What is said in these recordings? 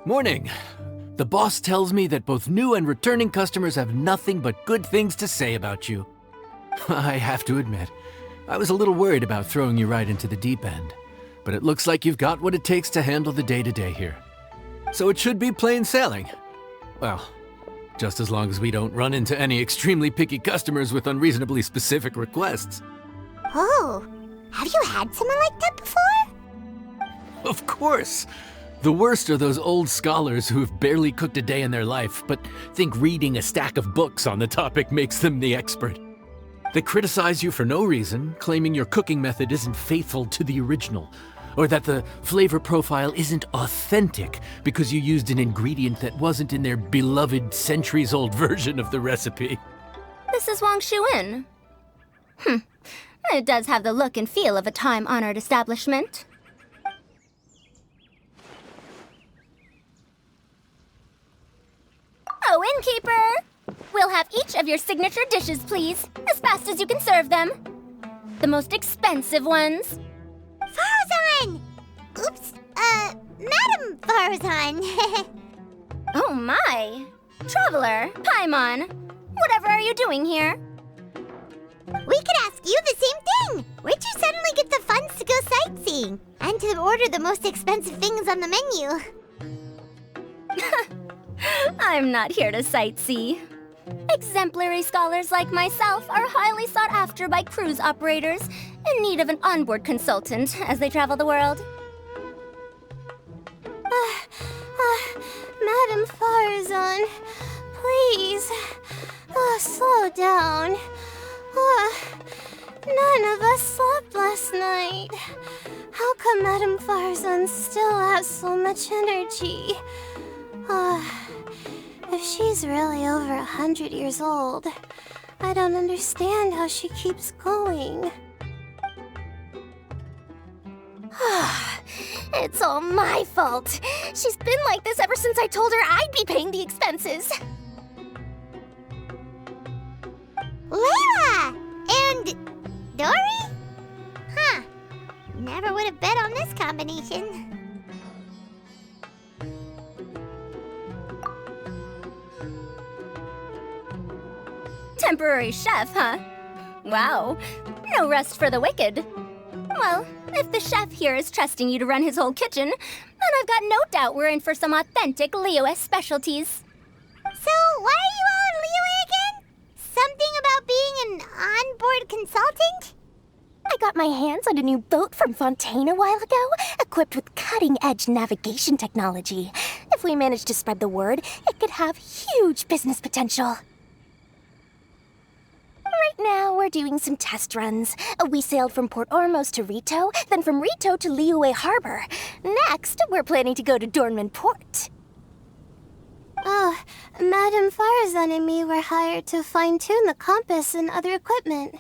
Morning. The boss tells me that both new and returning customers have nothing but good things to say about you. I have to admit, I was a little worried about throwing you right into the deep end, but it looks like you've got what it takes to handle the day-to-day here. So it should be plain sailing. Well, just as long as we don't run into any extremely picky customers with unreasonably specific requests. Oh, have you had someone like that before? Of course! The worst are those old scholars who've barely cooked a day in their life, but think reading a stack of books on the topic makes them the expert. They criticize you for no reason, claiming your cooking method isn't faithful to the original, or that the flavor profile isn't authentic because you used an ingredient that wasn't in their beloved centuries-old version of the recipe. This is Wang Shuin. It does have the look and feel of a time-honored establishment. Oh, innkeeper! We'll have each of your signature dishes, please, as fast as you can serve them. The most expensive ones. Faruzan! Oops, Madam Faruzan. Oh my! Traveler, Paimon, whatever are you doing here? We could ask you the same thing. Where'd you suddenly get the funds to go sightseeing? And to order the most expensive things on the menu? I'm not here to sightsee. Exemplary scholars like myself are highly sought after by cruise operators in need of an onboard consultant as they travel the world. Madam Faruzan, please, slow down. None of us slept last night. How come Madam Faruzan still has so much energy? If she's really over 100 years old, I don't understand how she keeps going. It's all my fault. She's been like this ever since I told her I'd be paying the expenses. Layla! And Dori? Huh. Never would have bet on this combination. Temporary chef, huh? Wow. No rest for the wicked. Well, if the chef here is trusting you to run his whole kitchen, then I've got no doubt we're in for some authentic Liyue specialties. So, why are you all in Liyue again? Something about being an onboard consultant? I got my hands on a new boat from Fontaine a while ago, equipped with cutting-edge navigation technology. If we manage to spread the word, it could have huge business potential. Right now, we're doing some test runs. We sailed from Port Ormos to Rito, then from Rito to Liyue Harbor. Next, we're planning to go to Dornman Port. Oh, Madam Faruzan and me were hired to fine-tune the compass and other equipment.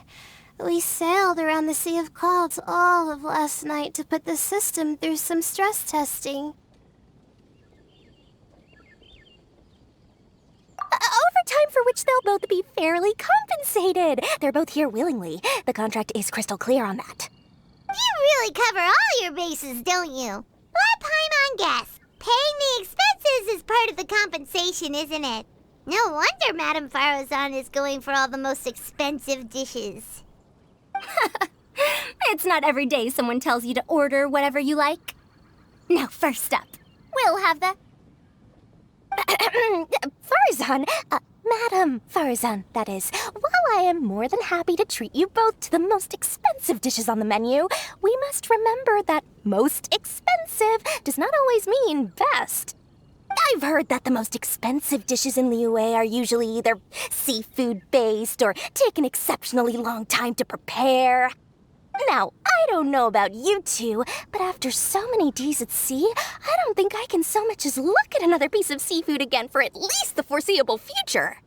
We sailed around the Sea of Clouds all of last night to put the system through some stress testing. Overtime for which they'll both be fairly compensated. They're both here willingly. The contract is crystal clear on that. You really cover all your bases, don't you? Let Paimon guess. Paying the expenses is part of the compensation, isn't it? No wonder Madam Faruzan is going for all the most expensive dishes. It's not every day someone tells you to order whatever you like. Now, first up, we'll have the... Faruzan, Madam Faruzan, that is. While I am more than happy to treat you both to the most expensive dishes on the menu, we must remember that most expensive does not always mean best. I've heard that the most expensive dishes in Liyue are usually either seafood-based or take an exceptionally long time to prepare. Now, I don't know about you two, but after so many days at sea, I don't think I can so much as look at another piece of seafood again for at least the foreseeable future.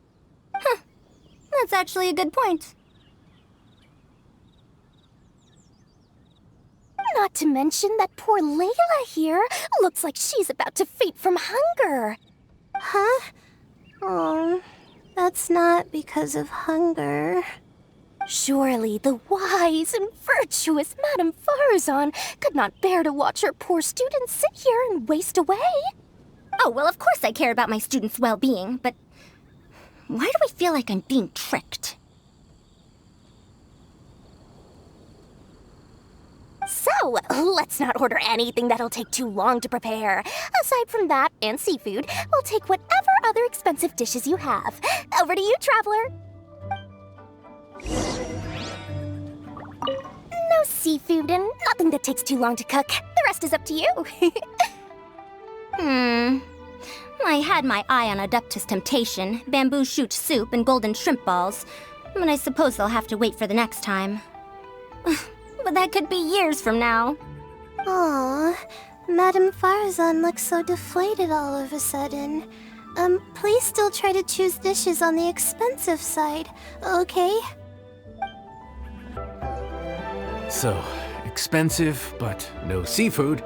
That's actually a good point. Not to mention that poor Layla here looks like she's about to faint from hunger. Huh? Oh, that's not because of hunger. Surely the wise and virtuous Madame Faruzan could not bear to watch her poor students sit here and waste away. Oh, well, of course I care about my students' well-being, but why do I feel like I'm being tricked? So, let's not order anything that'll take too long to prepare. Aside from that and seafood, we'll take whatever other expensive dishes you have. Over to you, traveler. No seafood and nothing that takes too long to cook. The rest is up to you. I had my eye on Adeptus Temptation, bamboo shoot soup, and golden shrimp balls, but I suppose they'll have to wait for the next time. But that could be years from now. Aww, Madame Faruzan looks so deflated all of a sudden. Please still try to choose dishes on the expensive side, okay? So, expensive, but no seafood,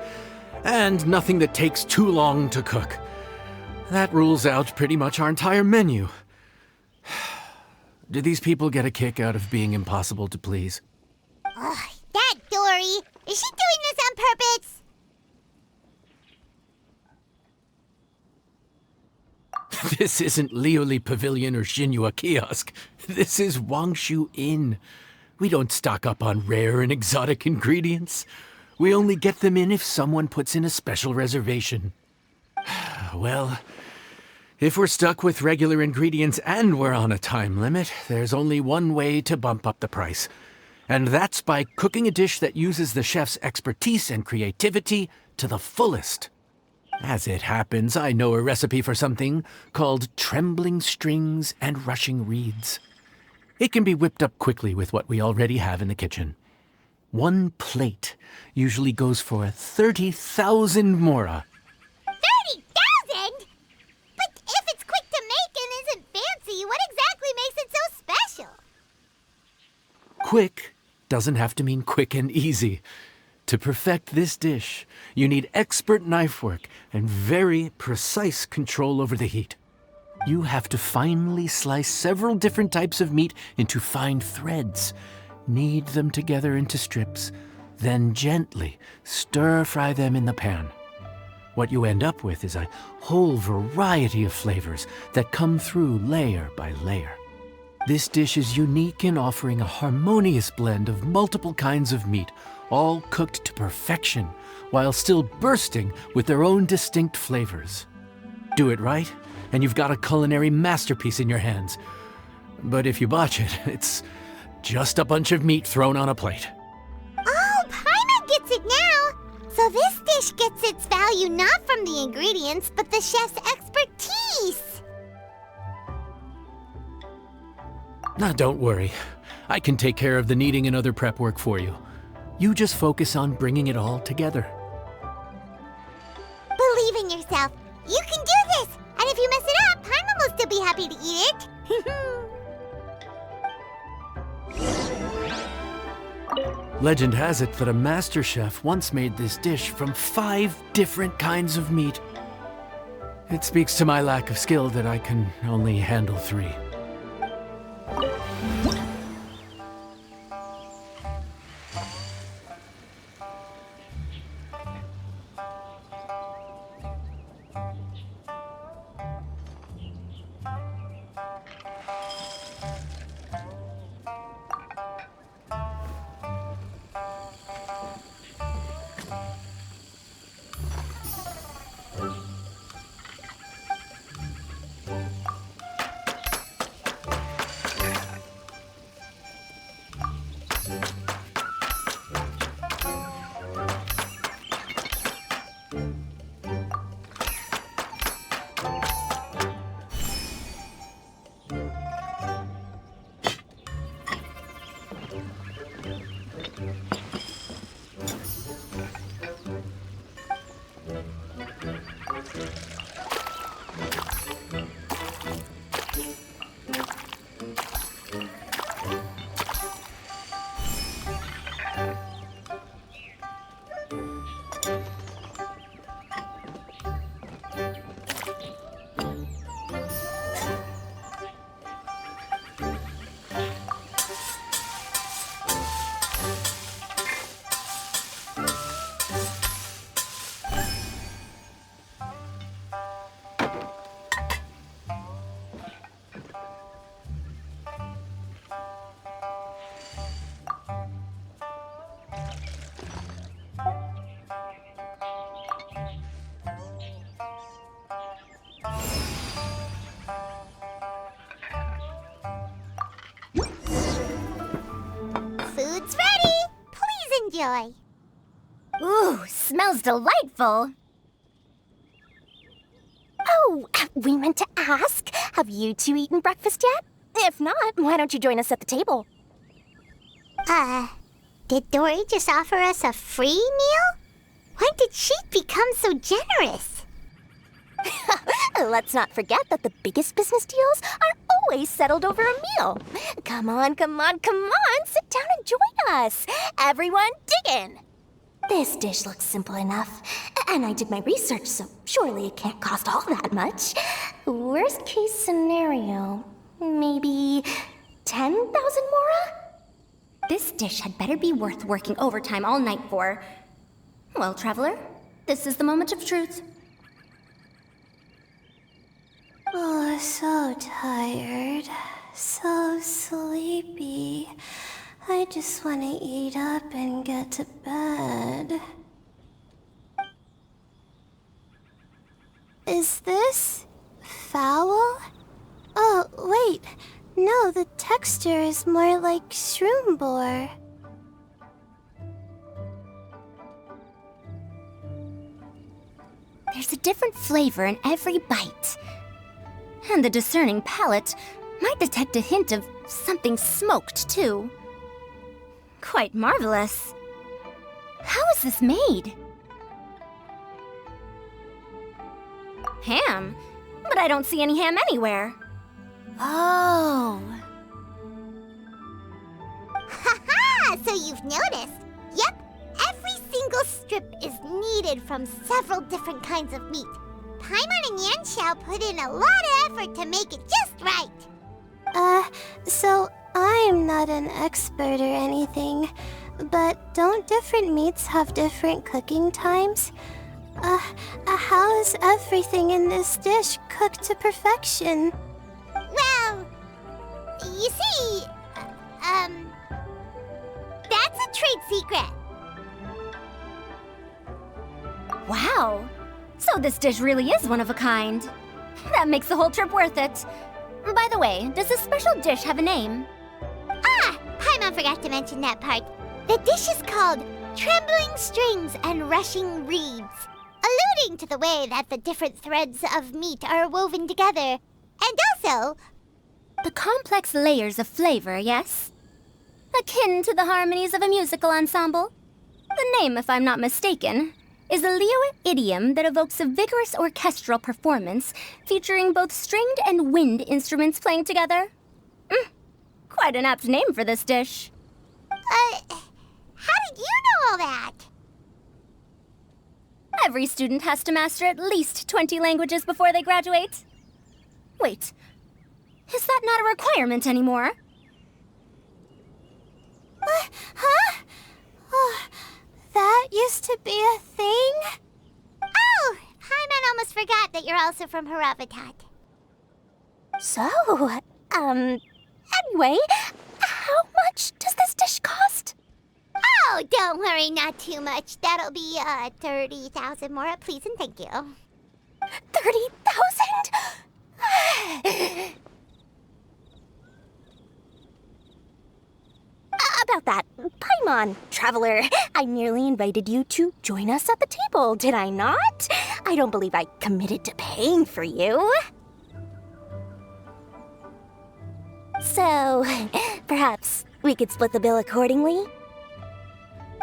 and nothing that takes too long to cook. That rules out pretty much our entire menu. Do these people get a kick out of being impossible to please? Ugh, that Dori! Is she doing this on purpose? This isn't Liyue Pavilion or Xinhua Kiosk. This is Wangshu Inn. We don't stock up on rare and exotic ingredients. We only get them in if someone puts in a special reservation. Well, if we're stuck with regular ingredients and we're on a time limit, there's only one way to bump up the price. And that's by cooking a dish that uses the chef's expertise and creativity to the fullest. As it happens, I know a recipe for something called Trembling Strings and Rushing Reeds. It can be whipped up quickly with what we already have in the kitchen. One plate usually goes for 30,000 Mora. 30,000? But if it's quick to make and isn't fancy, what exactly makes it so special? Quick doesn't have to mean quick and easy. To perfect this dish, you need expert knife work and very precise control over the heat. You have to finely slice several different types of meat into fine threads, knead them together into strips, then gently stir-fry them in the pan. What you end up with is a whole variety of flavors that come through layer by layer. This dish is unique in offering a harmonious blend of multiple kinds of meat, all cooked to perfection, while still bursting with their own distinct flavors. Do it right, and you've got a culinary masterpiece in your hands. But if you botch it, it's just a bunch of meat thrown on a plate. Oh, Paimon gets it now! So this dish gets its value not from the ingredients, but the chef's expertise! Now, don't worry. I can take care of the kneading and other prep work for you. You just focus on bringing it all together. Believe in yourself. You can do this! And if you mess it up, Paimon will still be happy to eat it. Legend has it that a master chef once made this dish from 5 different kinds of meat. It speaks to my lack of skill that I can only handle 3. smells delightful. Oh, we meant to ask, have you two eaten breakfast yet? If not, why don't you join us at the table? Did Dori just offer us a free meal? When did she become so generous? Let's not forget that the biggest business deals are always settled over a meal. Come on, come on, come on, sit down and join us. Everyone, dig in. This dish looks simple enough, and I did my research, so surely it can't cost all that much. Worst case scenario, maybe 10,000 Mora? This dish had better be worth working overtime all night for. Well, traveler, this is the moment of truth. Oh, so tired. So sleepy. I just want to eat up and get to bed. Is this foul? Oh, wait. No, the texture is more like shroom boar. There's a different flavor in every bite. And the discerning palate might detect a hint of something smoked, too. Quite marvelous. How is this made? Ham? But I don't see any ham anywhere. Oh. Haha! So you've noticed. Yep, every single strip is kneaded from several different kinds of meat. Paimon and Yanxiao put in a lot of effort to make it just right. So I'm not an expert or anything, but don't different meats have different cooking times? How is everything in this dish cooked to perfection? Well, you see, that's a trade secret. Wow. So this dish really is one of a kind. That makes the whole trip worth it. By the way, does this special dish have a name? Paimon forgot to mention that part. The dish is called Trembling Strings and Rushing Reeds, alluding to the way that the different threads of meat are woven together. And also, The complex layers of flavor, yes? Akin to the harmonies of a musical ensemble? The name, if I'm not mistaken, is a Liyue idiom that evokes a vigorous orchestral performance featuring both stringed and wind instruments playing together. Quite an apt name for this dish. how did you know all that? Every student has to master at least 20 languages before they graduate. Wait, is that not a requirement anymore? Huh? Oh, that used to be a thing? Oh, Paimon almost forgot that you're also from Haravatat. So, anyway, how much does this dish cost? Oh, don't worry, not too much. That'll be, 30,000 Mora, please and thank you. 30,000? About that, Paimon, traveler, I merely invited you to join us at the table, did I not? I don't believe I committed to paying for you. So, perhaps we could split the bill accordingly?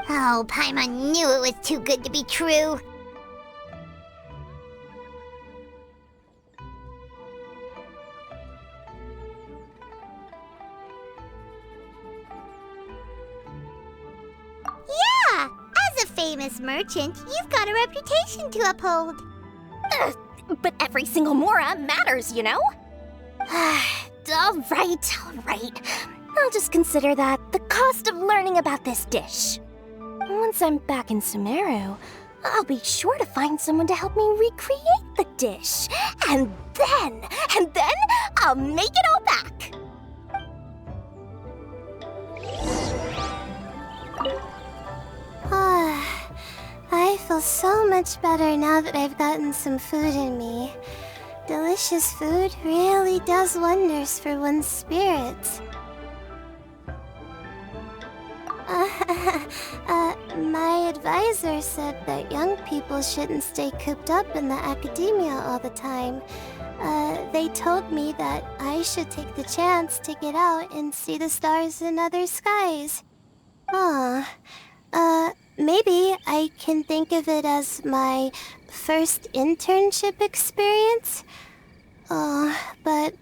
Oh, Paimon knew it was too good to be true. Yeah, as a famous merchant, you've got a reputation to uphold. But every single Mora matters, you know? All right. I'll just consider that the cost of learning about this dish. Once I'm back in Sumeru, I'll be sure to find someone to help me recreate the dish. And then I'll make it all back. I feel so much better now that I've gotten some food in me. Delicious food really does wonders for one's spirits. My advisor said that young people shouldn't stay cooped up in the academia all the time. They told me that I should take the chance to get out and see the stars in other skies. Maybe I can think of it as my first internship experience. But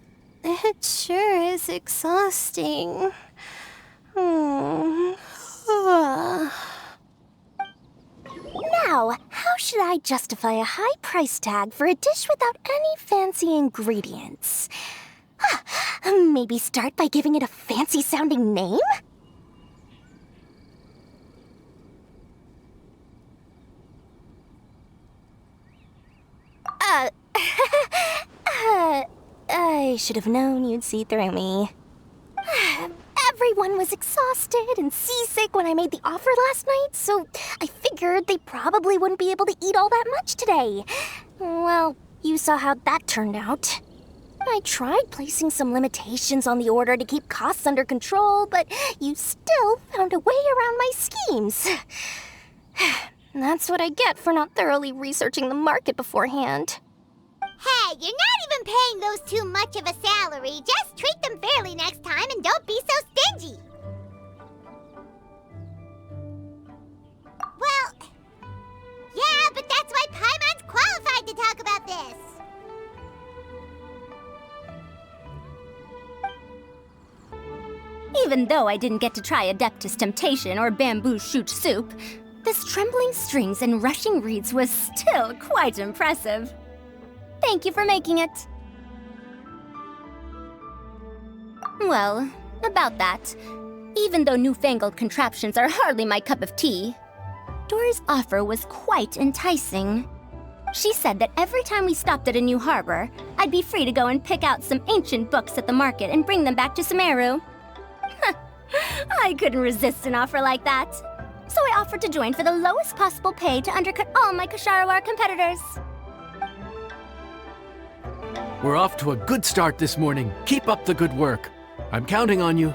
it sure is exhausting. Now, how should I justify a high price tag for a dish without any fancy ingredients? Maybe start by giving it a fancy-sounding name? I should have known you'd see through me. Everyone was exhausted and seasick when I made the offer last night, so I figured they probably wouldn't be able to eat all that much today. Well, you saw how that turned out. I tried placing some limitations on the order to keep costs under control, but you still found a way around my schemes. That's what I get for not thoroughly researching the market beforehand. Hey, you're not even paying those too much of a salary. Just treat them fairly next time and don't be so stingy. Well, yeah, but that's why Paimon's qualified to talk about this. Even though I didn't get to try Adeptus Temptation or Bamboo Shoot Soup, this trembling strings and rushing reeds was still quite impressive. Thank you for making it. Well, about that, even though newfangled contraptions are hardly my cup of tea, Dori's offer was quite enticing. She said that every time we stopped at a new harbor, I'd be free to go and pick out some ancient books at the market and bring them back to Sumeru. I couldn't resist an offer like that. So I offered to join for the lowest possible pay to undercut all my Ksharawar competitors. We're off to a good start this morning. Keep up the good work. I'm counting on you.